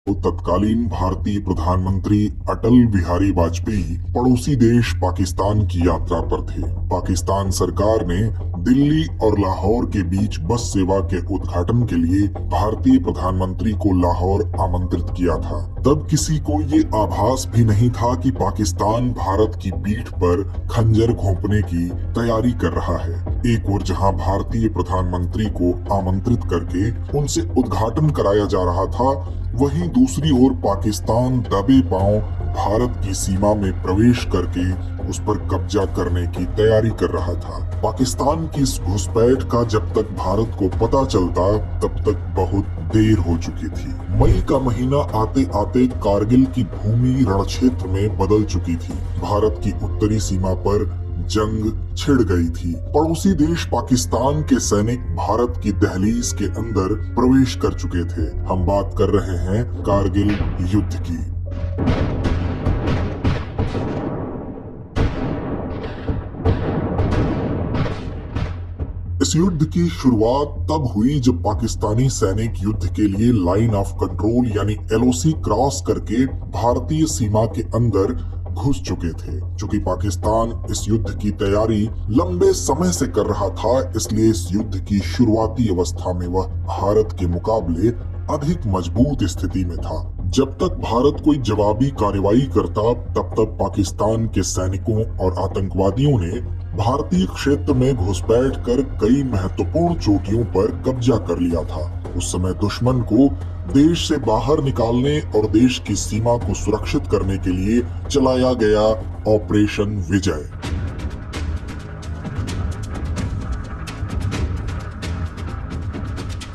तो तत्कालीन भारतीय प्रधानमंत्री अटल बिहारी वाजपेयी पड़ोसी देश पाकिस्तान की यात्रा पर थे। पाकिस्तान सरकार ने दिल्ली और लाहौर के बीच बस सेवा के उद्घाटन के लिए भारतीय प्रधानमंत्री को लाहौर आमंत्रित किया था। तब किसी को ये आभास भी नहीं था कि पाकिस्तान भारत की पीठ पर खंजर घोंपने की तैयारी कर रहा है। एक ओर जहां भारतीय प्रधानमंत्री को आमंत्रित करके उनसे उद्घाटन कराया जा रहा था, वहीं दूसरी ओर पाकिस्तान दबे पांव भारत की सीमा में प्रवेश करके उस पर कब्जा करने की तैयारी कर रहा था। पाकिस्तान की इस घुसपैठ का जब तक भारत को पता चलता, तब तक बहुत देर हो चुकी थी। मई का महीना आते आते कारगिल की भूमि रणक्षेत्र में बदल चुकी थी। भारत की उत्तरी सीमा पर जंग छिड़ गई थी। पड़ोसी देश पाकिस्तान के सैनिक भारत की दहलीज के अंदर प्रवेश कर चुके थे। हम बात कर रहे हैं कारगिल युद्ध की। इस युद्ध की शुरुआत तब हुई जब पाकिस्तानी सैनिक युद्ध के लिए लाइन ऑफ कंट्रोल यानी LOC क्रॉस करके भारतीय सीमा के अंदर घुस चुके थे। चूंकि पाकिस्तान इस युद्ध की तैयारी लंबे समय से कर रहा था, इसलिए इस युद्ध की शुरुआती अवस्था में वह भारत के मुकाबले अधिक मजबूत स्थिति में था। जब तक भारत कोई जवाबी कार्रवाई करता, तब तक पाकिस्तान के सैनिकों और आतंकवादियों ने भारतीय क्षेत्र में घुसपैठ कर कई महत्वपूर्ण चोटियों पर कब्जा कर लिया था। उस समय दुश्मन को देश से बाहर निकालने और देश की सीमा को सुरक्षित करने के लिए चलाया गया ऑपरेशन विजय।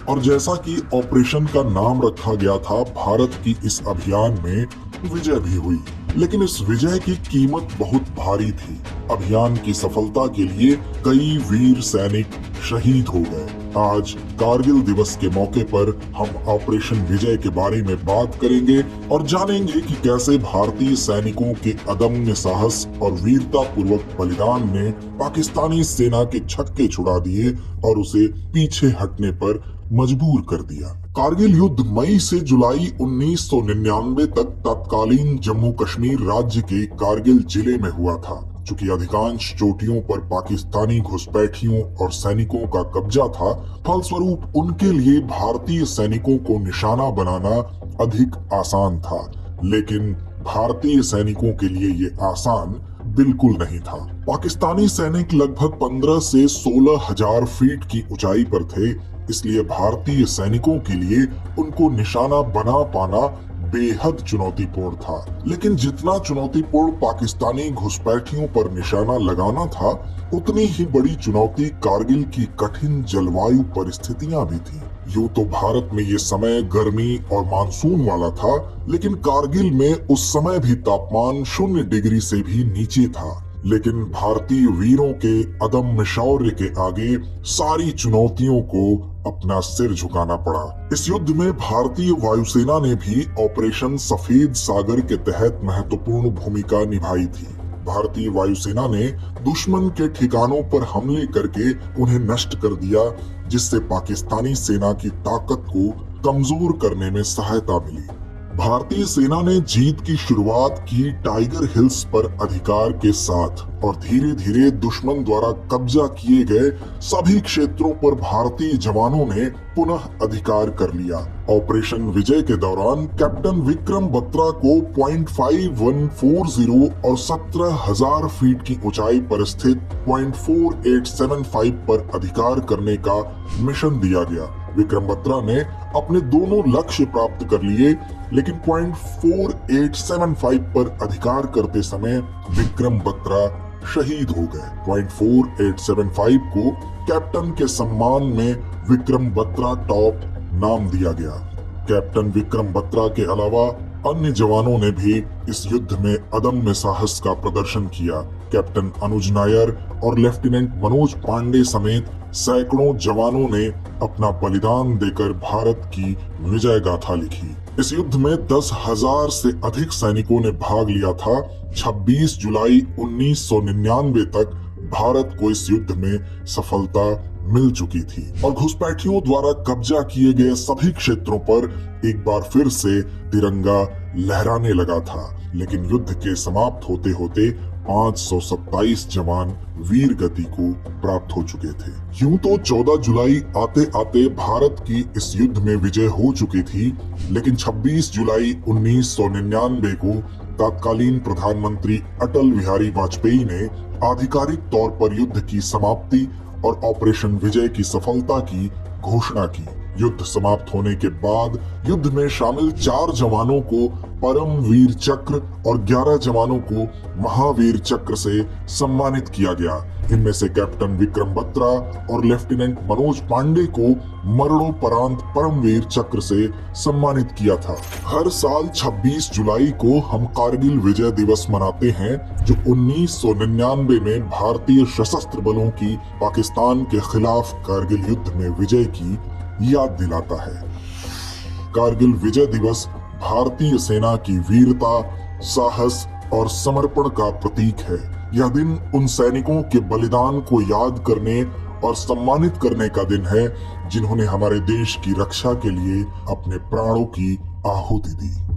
और जैसा कि ऑपरेशन का नाम रखा गया था, भारत की इस अभियान में विजय भी हुई, लेकिन इस विजय की कीमत बहुत भारी थी। अभियान की सफलता के लिए कई वीर सैनिक शहीद हो गए। आज कारगिल दिवस के मौके पर हम ऑपरेशन विजय के बारे में बात करेंगे और जानेंगे कि कैसे भारतीय सैनिकों के अदम्य साहस और वीरता पूर्वक बलिदान ने पाकिस्तानी सेना के छक्के छुड़ा दिए और उसे पीछे हटने पर मजबूर कर दिया। कारगिल युद्ध मई से जुलाई 1999 तक तत्कालीन जम्मू कश्मीर राज्य के कारगिल जिले में हुआ था। चूंकि अधिकांश चोटियों पर पाकिस्तानी घुसपैठियों और सैनिकों का कब्जा था, फलस्वरूप उनके लिए भारतीय सैनिकों को निशाना बनाना अधिक आसान था। लेकिन भारतीय सैनिकों के लिए ये आसान बिल्कुल नहीं था। पाकिस्तानी सैनिक लगभग 15 से 16 हजार फीट की ऊंचाई पर थे, इसलिए भारतीय सैनिकों के लिए उनको निशाना बना पाना बेहद चुनौतीपूर्ण था। लेकिन जितना चुनौतीपूर्ण पाकिस्तानी घुसपैठियों पर निशाना लगाना था, उतनी ही बड़ी चुनौती कारगिल की कठिन जलवायु परिस्थितियां भी थी। यूं तो भारत में ये समय गर्मी और मानसून वाला था, लेकिन कारगिल में उस समय भी तापमान 0 डिग्री से भी नीचे था। लेकिन भारतीय वीरों के अदम्य शौर्य के आगे सारी चुनौतियों को अपना सिर झुकाना पड़ा। इस युद्ध में भारतीय वायुसेना ने भी ऑपरेशन सफेद सागर के तहत महत्वपूर्ण भूमिका निभाई थी। भारतीय वायुसेना ने दुश्मन के ठिकानों पर हमले करके उन्हें नष्ट कर दिया, जिससे पाकिस्तानी सेना की ताकत को कमजोर करने में सहायता मिली। भारतीय सेना ने जीत की शुरुआत की टाइगर हिल्स पर अधिकार के साथ और धीरे धीरे दुश्मन द्वारा कब्जा किए गए सभी क्षेत्रों पर भारतीय जवानों ने पुनः अधिकार कर लिया। ऑपरेशन विजय के दौरान कैप्टन विक्रम बत्रा को .5140 और 17,000 फीट की ऊंचाई पर स्थित .4875 पर अधिकार करने का मिशन दिया गया। विक्रम बत्रा ने अपने दोनों लक्ष्य प्राप्त कर लिए, लेकिन .4875 पर अधिकार करते समय विक्रम बत्रा शहीद हो गए। .4875 को कैप्टन के सम्मान में विक्रम बत्रा टॉप नाम दिया गया। कैप्टन विक्रम बत्रा के अलावा अन्य जवानों ने भी इस युद्ध में अदम्य साहस का प्रदर्शन किया। कैप्टन अनुज नायर और लेफ्टिनेंट मनोज पांडे समेत सैकड़ों जवानों ने अपना बलिदान देकर भारत की विजय गाथा लिखी। इस युद्ध में 10,000 से अधिक सैनिकों ने भाग लिया था। 26 जुलाई 1999 तक भारत को इस युद्ध में सफलता मिल चुकी थी और घुसपैठियों द्वारा कब्जा किए गए सभी क्षेत्रों पर एक बार फिर से तिरंगा लहराने लगा था। लेकिन युद्ध के समाप्त होते होते 527 जवान वीर गति को प्राप्त हो चुके थे। यूं तो 14 जुलाई आते आते भारत की इस युद्ध में विजय हो चुकी थी, लेकिन 26 जुलाई 1999 को तत्कालीन प्रधानमंत्री अटल बिहारी वाजपेयी ने आधिकारिक तौर पर युद्ध की समाप्ति और ऑपरेशन विजय की सफलता की घोषणा की। युद्ध समाप्त होने के बाद युद्ध में शामिल 4 जवानों को परम वीर चक्र और 11 जवानों को महावीर चक्र से सम्मानित किया गया। इनमें से कैप्टन विक्रम बत्रा और लेफ्टिनेंट मनोज पांडे को मरणोपरांत परमवीर चक्र से सम्मानित किया था। हर साल 26 जुलाई को हम कारगिल विजय दिवस मनाते हैं, जो 1999 में भारतीय सशस्त्र बलों की पाकिस्तान के खिलाफ कारगिल युद्ध में विजय की याद दिलाता है। कारगिल विजय दिवस भारतीय सेना की वीरता, साहस और समर्पण का प्रतीक है। यह दिन उन सैनिकों के बलिदान को याद करने और सम्मानित करने का दिन है, जिन्होंने हमारे देश की रक्षा के लिए अपने प्राणों की आहुति दी।